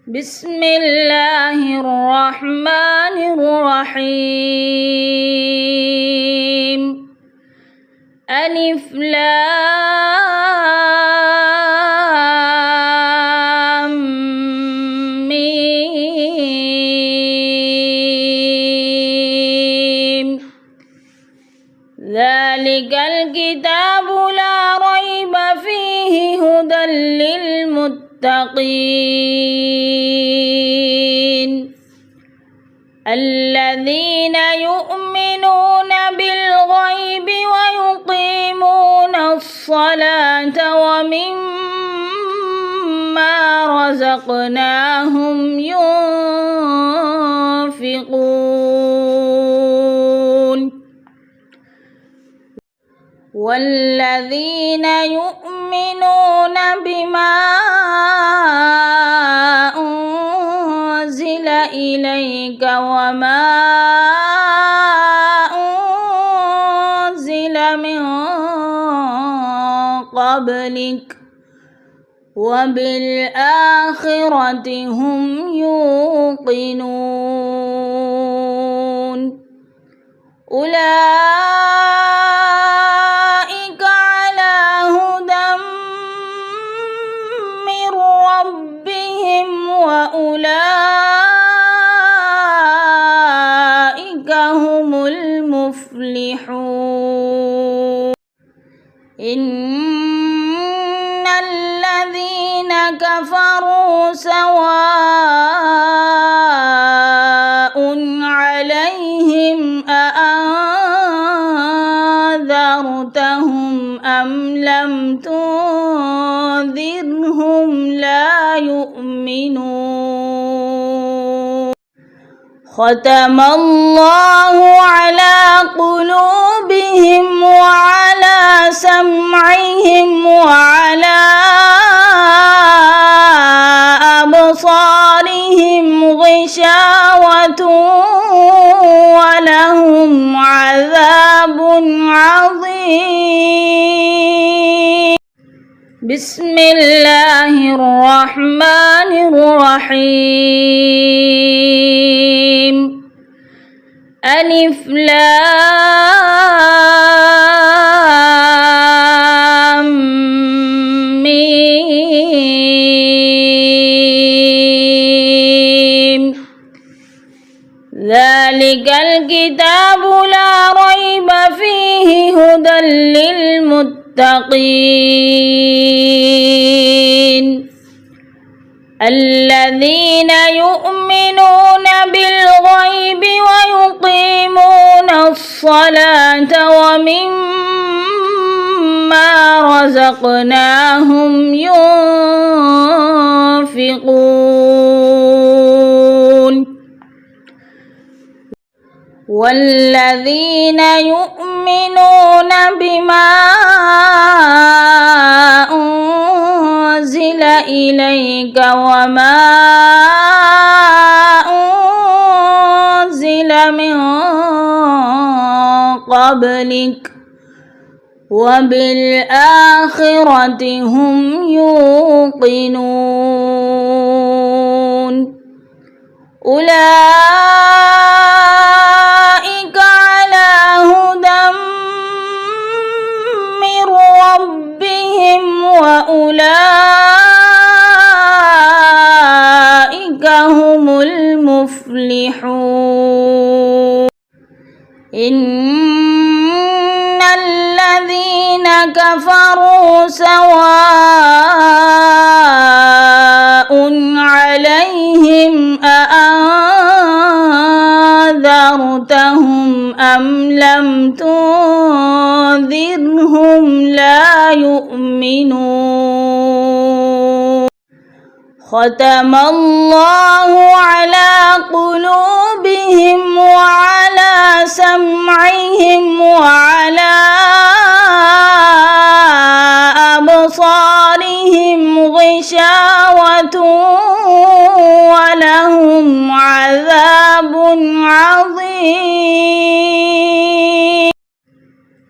بسم الله الرحمن الرحيم. ألف لام ميم. ذلك الكتاب لا ريب فيه هدى للمتقين الذين يؤمنون بالغيب ويقيمون الصلاة ومما رزقناهم ينفقون والذين يؤمنون بما أنزل إليك وما أنزل من قبلك وبالآخرة هم يوقنون أولئك على هدى من ربهم وأولئك هم المفلحون. إن الذين كفروا سواء عليهم أأنذرتهم أم لم تنذرهم لا يؤمنون. ختم الله على قلوبهم وعلى سمعهم وعلى أبصارهم غشاوة ولهم عذاب عظيم. بسم الله الرحمن الرحيم. الرحمن الرحيم. ألف لام ميم. ذلك الكتاب لا ريب فيه هدى للمتقين الذين يؤمنون بالغيب ويقيمون الصلاة ومما رزقناهم ينفقون والذين يؤمنون بما أنزل إليك وما أنزل من قبلك وبالآخرة هم يوقنون. أولئك على هدى من ربهم وأولئك هم المفلحون. ألف لام ميم. ذلك الكتاب لا ريب فيه هدى للمتقين الذين يؤمنون بالغيب ويقيمون الصلاة ومما رزقناهم ينفقون والذين يؤمنون بما أنزل إليك وما أنزل من قبلك وبالآخرة هم يوقنون. أولئك على هدى من ربهم وأولئك هم المفلحون. إن الذين كفروا سواء عليهم أأنذرتهم أم لم تنذرهم لا يؤمنون. ختم الله على قلوبهم وعلى سمعهم وعلى أبصارهم غشاوة ولهم عذاب عظيم.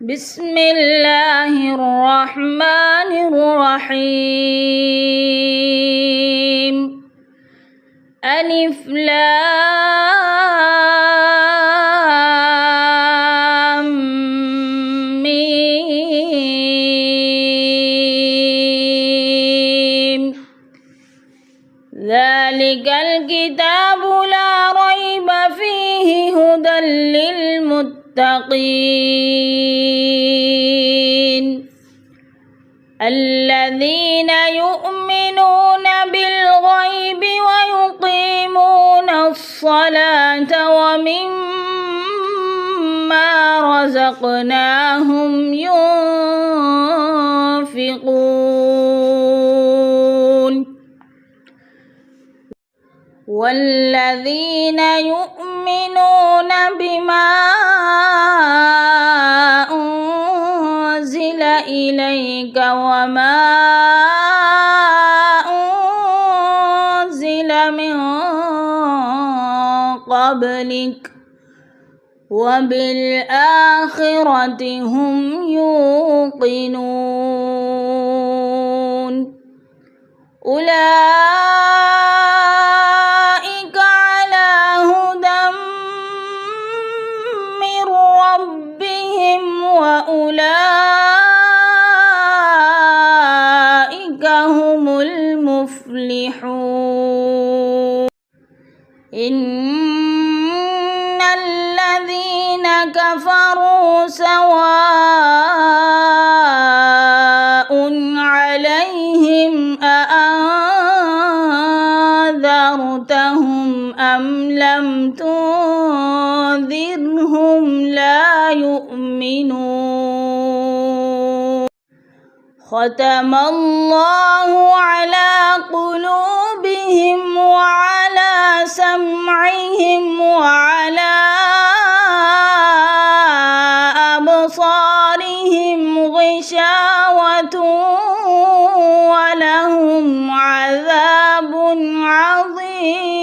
بسم الله الرحمن الرحيم. ألف لام ميم ذلك الكتاب لا ريب فيه هدى للمتقين الذين يؤمنون بالغيب ويقيمون الصلاة ومما رزقناهم ينفقون والذين يؤمنون بما أنزل إليك وما أنزل من قبلك وبالآخرة هم يوقنون أولئك على هدى من ربهم وأولئك هم المفلحون إن الذين كفروا سواء عليهم أأنذرتهم أم لم تنذرهم لا يؤمنون ختم الله على قلوبهم وعلى سمعهم وعلى أبصارهم غشاوة ولهم عذاب عظيم.